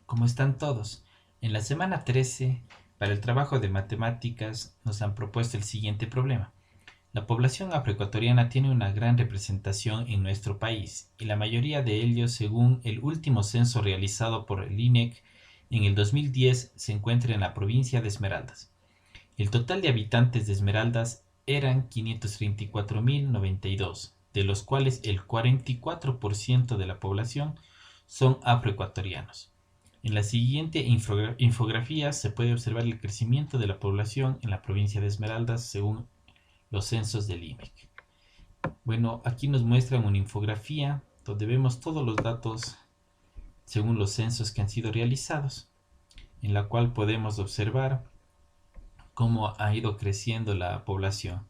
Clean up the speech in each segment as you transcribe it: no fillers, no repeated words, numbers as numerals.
¿Cómo están todos? En la semana 13, para el trabajo de matemáticas, nos han propuesto el siguiente problema. La población afroecuatoriana tiene una gran representación en nuestro país, y la mayoría de ellos, según el último censo realizado por el INEC en el 2010, se encuentra en la provincia de Esmeraldas. El total de habitantes de Esmeraldas eran 534.092, de los cuales el 44% de la población son afroecuatorianos. En la siguiente infografía se puede observar el crecimiento de la población en la provincia de Esmeraldas según los censos del INEC. Bueno, aquí nos muestran una infografía donde vemos todos los datos según los censos que han sido realizados, en la cual podemos observar cómo ha ido creciendo la población.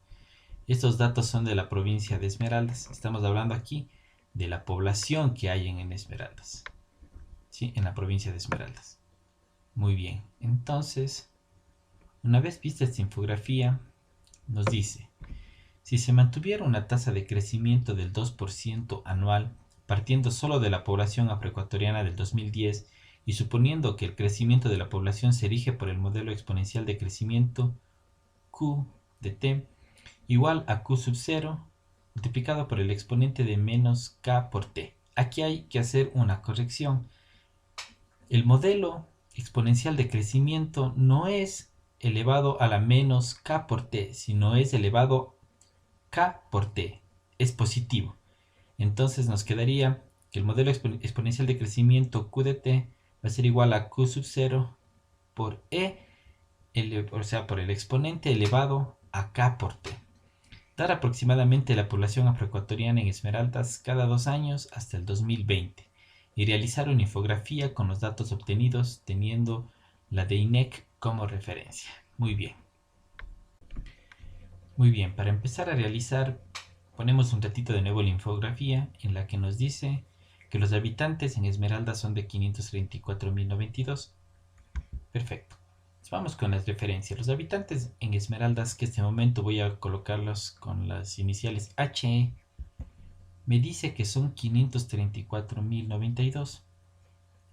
Estos datos son de la provincia de Esmeraldas. Estamos hablando aquí de la población que hay en Esmeraldas. ¿Sí? En la provincia de Esmeraldas. Muy bien. Entonces, una vez vista esta infografía, nos dice, si se mantuviera una tasa de crecimiento del 2% anual, partiendo solo de la población afroecuatoriana del 2010 y suponiendo que el crecimiento de la población se rige por el modelo exponencial de crecimiento Q de t igual a Q sub 0 multiplicado por el exponente de menos K por t. Aquí hay que hacer una corrección. El modelo exponencial de crecimiento no es elevado a la menos K por t, sino es elevado K por t. Es positivo. Entonces nos quedaría que el modelo exponencial de crecimiento Q de t va a ser igual a Q sub 0 por e, o sea, por el exponente elevado a K por t. Dar aproximadamente la población afroecuatoriana en Esmeraldas cada 2 años hasta el 2020 y realizar una infografía con los datos obtenidos teniendo la de INEC como referencia. Muy bien. Muy bien, para empezar a realizar, ponemos un ratito de nuevo la infografía en la que nos dice que los habitantes en Esmeraldas son de 534.092. Perfecto. Vamos con las referencias. Los habitantes en Esmeraldas, que en este momento voy a colocarlos con las iniciales HE, me dice que son 534.092.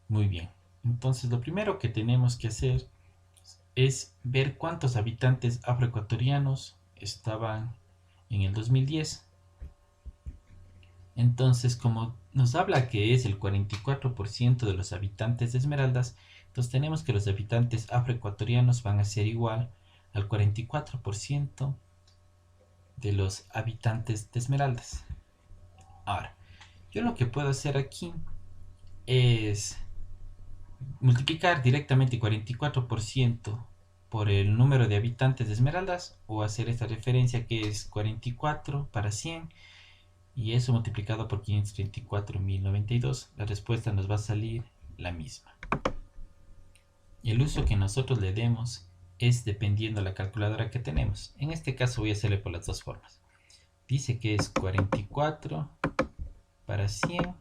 Muy bien. Entonces lo primero que tenemos que hacer es ver cuántos habitantes afroecuatorianos estaban en el 2010. Entonces, como nos habla que es el 44% de los habitantes de Esmeraldas, entonces tenemos que los habitantes afroecuatorianos van a ser igual al 44% de los habitantes de Esmeraldas. Ahora, yo lo que puedo hacer aquí es multiplicar directamente 44% por el número de habitantes de Esmeraldas o hacer esta referencia que es 44 para 100 y eso multiplicado por 534.092, la respuesta nos va a salir la misma. El uso que nosotros le demos es dependiendo de la calculadora que tenemos. En este caso voy a hacerle por las dos formas. Dice que es 44 para 100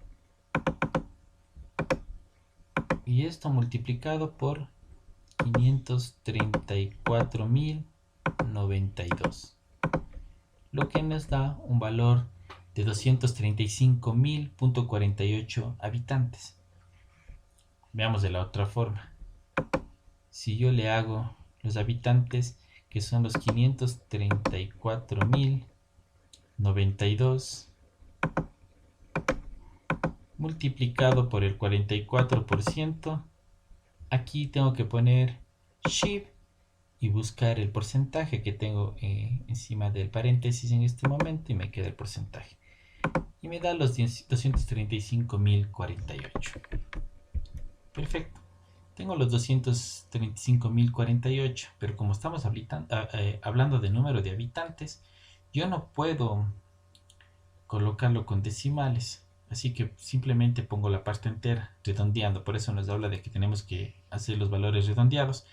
y esto multiplicado por 534.092, lo que nos da un valor de 235.000.48 habitantes. Veamos de la otra forma. Si yo le hago los habitantes, que son los 534.092 multiplicado por el 44%, aquí tengo que poner Shift y buscar el porcentaje que tengo encima del paréntesis en este momento y me queda el porcentaje. Y me da los 235.048. Perfecto. Tengo los 235.048, pero como estamos hablando de número de habitantes, yo no puedo colocarlo con decimales. Así que simplemente pongo la parte entera, redondeando. Por eso nos habla de que tenemos que hacer los valores redondeados.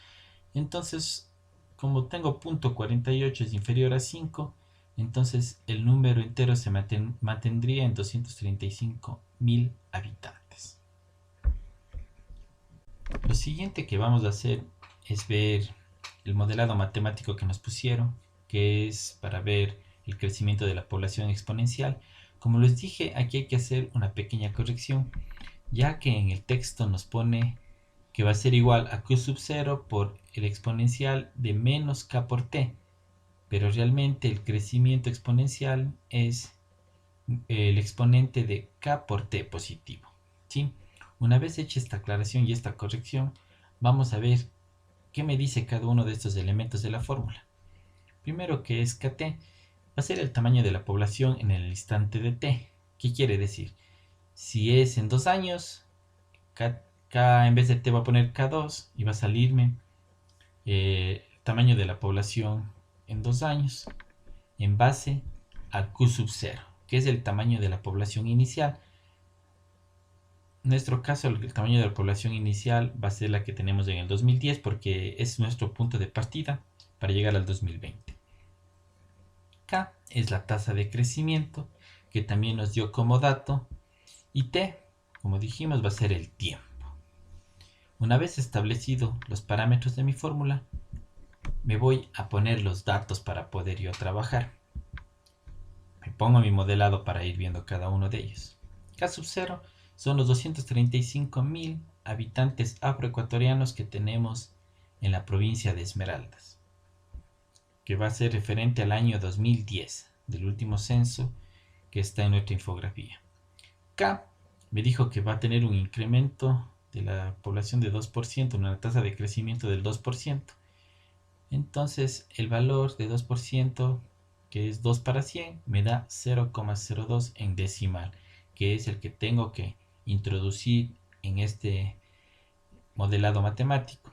Entonces, como tengo punto 48 es inferior a 5, entonces el número entero se mantendría en 235.000 habitantes. Lo siguiente que vamos a hacer es ver el modelado matemático que nos pusieron, que es para ver el crecimiento de la población exponencial. Como les dije, aquí hay que hacer una pequeña corrección, ya que en el texto nos pone que va a ser igual a Q sub 0 por el exponencial de menos K por T. Pero realmente el crecimiento exponencial es el exponente de K por T positivo, ¿sí? Una vez hecha esta aclaración y esta corrección, vamos a ver qué me dice cada uno de estos elementos de la fórmula. Primero, que es KT, va a ser el tamaño de la población en el instante de T. ¿Qué quiere decir? Si es en 2 años, K en vez de T va a poner K2 y va a salirme el tamaño de la población en 2 años en base a Q sub 0, que es el tamaño de la población inicial. En nuestro caso, el tamaño de la población inicial va a ser la que tenemos en el 2010 porque es nuestro punto de partida para llegar al 2020. K es la tasa de crecimiento que también nos dio como dato y T, como dijimos, va a ser el tiempo. Una vez establecidos los parámetros de mi fórmula, me voy a poner los datos para poder yo trabajar. Me pongo mi modelado para ir viendo cada uno de ellos. K sub 0 son los 235.000 habitantes afroecuatorianos que tenemos en la provincia de Esmeraldas, que va a ser referente al año 2010, del último censo que está en nuestra infografía. K me dijo que va a tener un incremento de la población de 2%, una tasa de crecimiento del 2%. Entonces el valor de 2%, que es 2 para 100, me da 0,02 en decimal, que es el que tengo que introducir en este modelado matemático.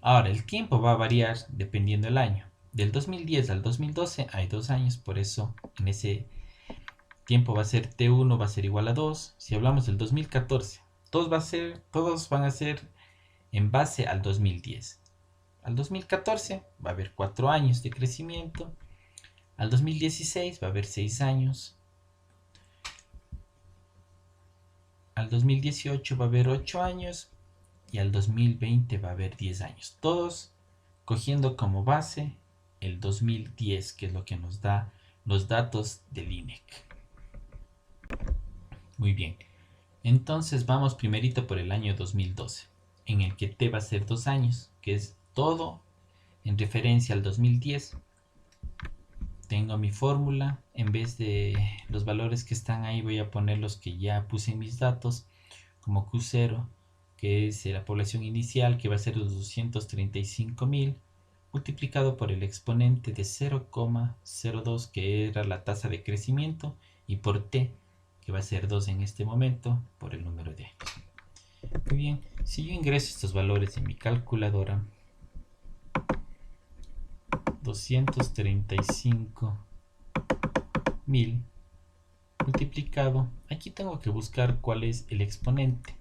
Ahora, el tiempo va a variar dependiendo del año. Del 2010 al 2012 hay 2 años, por eso en ese tiempo va a ser T1 va a ser igual a 2. Si hablamos del 2014, todos van a ser en base al 2010. Al 2014 va a haber 4 años de crecimiento. Al 2016 va a haber 6 años. Al 2018 va a haber 8 años. Y al 2020 va a haber 10 años. Todos cogiendo como base el 2010, que es lo que nos da los datos del INEC. Muy bien. Entonces vamos primerito por el año 2012, en el que T va a ser 2 años, que es todo en referencia al 2010. Tengo mi fórmula, en vez de los valores que están ahí voy a poner los que ya puse en mis datos, como Q0, que es la población inicial, que va a ser los 235.000, multiplicado por el exponente de 0,02, que era la tasa de crecimiento, y por T, que va a ser 2 en este momento, por el número de años. Muy bien, si yo ingreso estos valores en mi calculadora, 235.000 multiplicado, aquí tengo que buscar cuál es el exponente.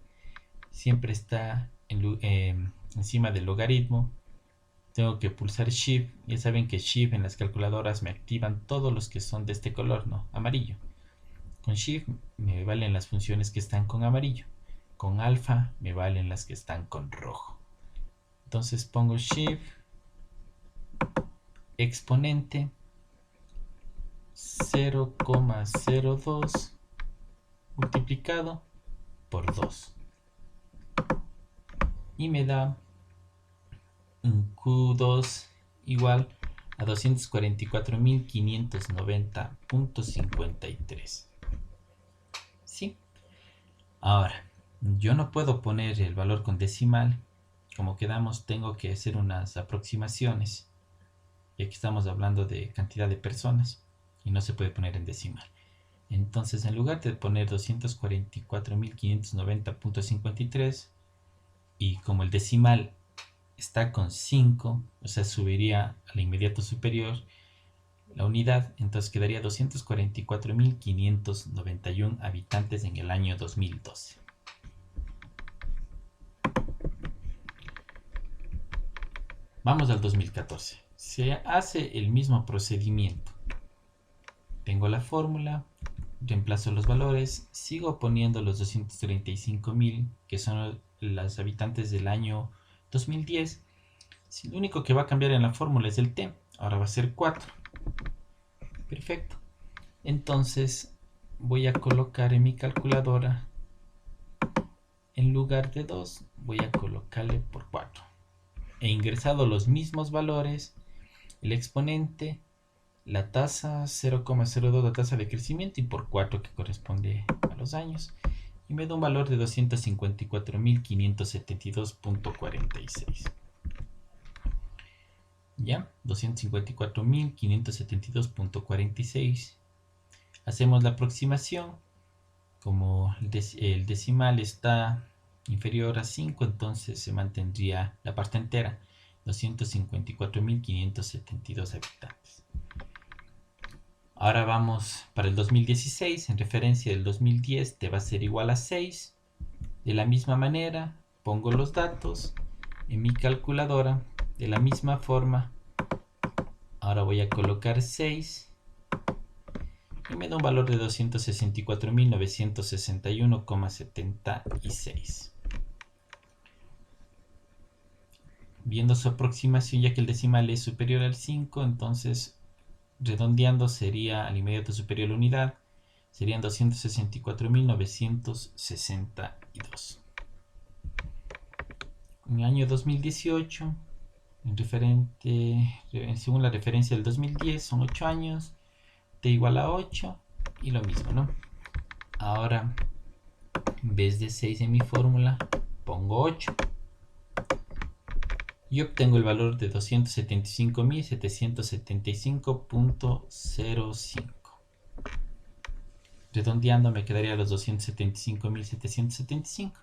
Siempre está encima del logaritmo. Tengo que pulsar Shift. Ya saben que Shift en las calculadoras me activan todos los que son de este color, no, amarillo. Con Shift me valen las funciones que están con amarillo. Con alfa me valen las que están con rojo. Entonces pongo Shift, exponente 0,02 multiplicado por 2. Y me da un Q2 igual a 244.590.53. ¿Sí? Ahora, yo no puedo poner el valor con decimal. Como quedamos, tengo que hacer unas aproximaciones. Y aquí estamos hablando de cantidad de personas y no se puede poner en decimal. Entonces, en lugar de poner 244.590.53, y como el decimal está con 5, o sea, subiría al inmediato superior la unidad, entonces quedaría 244.591 habitantes en el año 2012. Vamos al 2014. Se hace el mismo procedimiento. Tengo la fórmula, reemplazo los valores, sigo poniendo los 235.000, que son los habitantes del año 2010. Lo único que va a cambiar en la fórmula es el T. Ahora va a ser 4. Perfecto. Entonces voy a colocar en mi calculadora en lugar de 2 voy a colocarle por 4. He ingresado los mismos valores, el exponente, la tasa 0,02, la tasa de crecimiento, y por 4 que corresponde a los años. Y me da un valor de 254.572.46. Ya, 254.572.46. Hacemos la aproximación. Como el decimal está inferior a 5, entonces se mantendría la parte entera, 254.572 habitantes. Ahora vamos para el 2016, en referencia del 2010 te va a ser igual a 6. De la misma manera, pongo los datos en mi calculadora, de la misma forma. Ahora voy a colocar 6. Y me da un valor de 264.961,76. Viendo su aproximación, ya que el decimal es superior al 5, entonces redondeando sería al inmediato superior a la unidad, serían 264.962. En el año 2018, según la referencia del 2010, son 8 años, t igual a 8 y lo mismo, ¿no? Ahora, en vez de 6 en mi fórmula, pongo 8 y obtengo el valor de 275.775.05. Redondeando me quedaría los 275.775.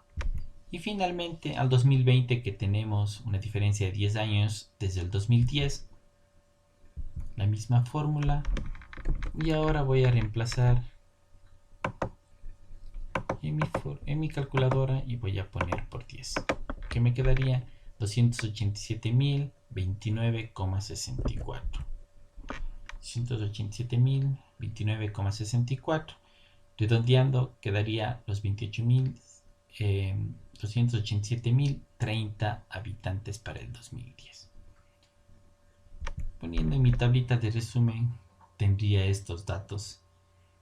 Y finalmente al 2020, que tenemos una diferencia de 10 años desde el 2010, la misma fórmula. Y ahora voy a reemplazar en mi calculadora y voy a poner por 10, que me quedaría 287.029,64. 287.029,64. Redondeando quedaría los 287.030 habitantes para el 2010. Poniendo en mi tablita de resumen, tendría estos datos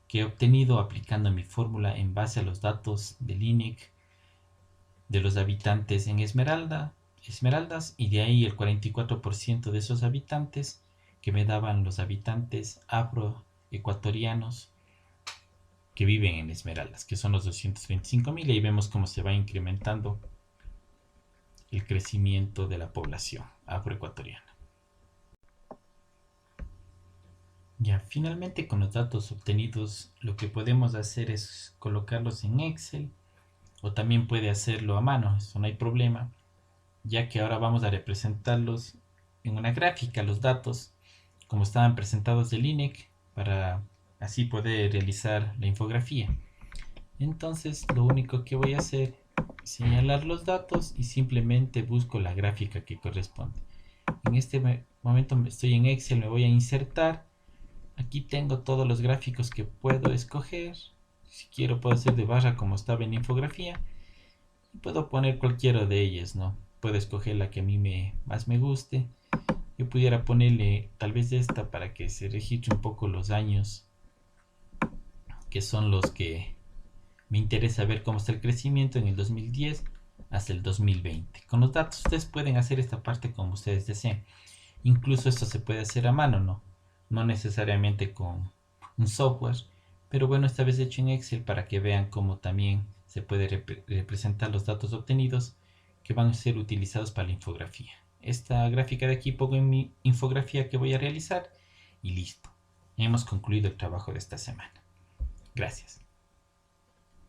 que he obtenido aplicando mi fórmula en base a los datos del INEC de los habitantes en Esmeraldas, y de ahí el 44% de esos habitantes que me daban los habitantes afroecuatorianos que viven en Esmeraldas, que son los 225.000, y ahí vemos cómo se va incrementando el crecimiento de la población afroecuatoriana. Ya, finalmente con los datos obtenidos lo que podemos hacer es colocarlos en Excel, o también puede hacerlo a mano, eso no hay problema, ya que ahora vamos a representarlos en una gráfica, los datos como estaban presentados del INEC, para así poder realizar la infografía. Entonces lo único que voy a hacer es señalar los datos y simplemente busco la gráfica que corresponde. En este momento estoy en Excel, me voy a insertar. Aquí tengo todos los gráficos que puedo escoger. Si quiero puedo hacer de barra como estaba en la infografía, y puedo poner cualquiera de ellas, ¿no? Puedo escoger la que a mí más me guste. Yo pudiera ponerle tal vez esta para que se registre un poco los años, que son los que me interesa ver cómo está el crecimiento en el 2010 hasta el 2020. Con los datos ustedes pueden hacer esta parte como ustedes deseen. Incluso esto se puede hacer a mano, no necesariamente con un software, pero bueno, esta vez hecho en Excel para que vean cómo también se puede representar los datos obtenidos que van a ser utilizados para la infografía. Esta gráfica de aquí pongo en mi infografía que voy a realizar y listo. Hemos concluido el trabajo de esta semana. Gracias.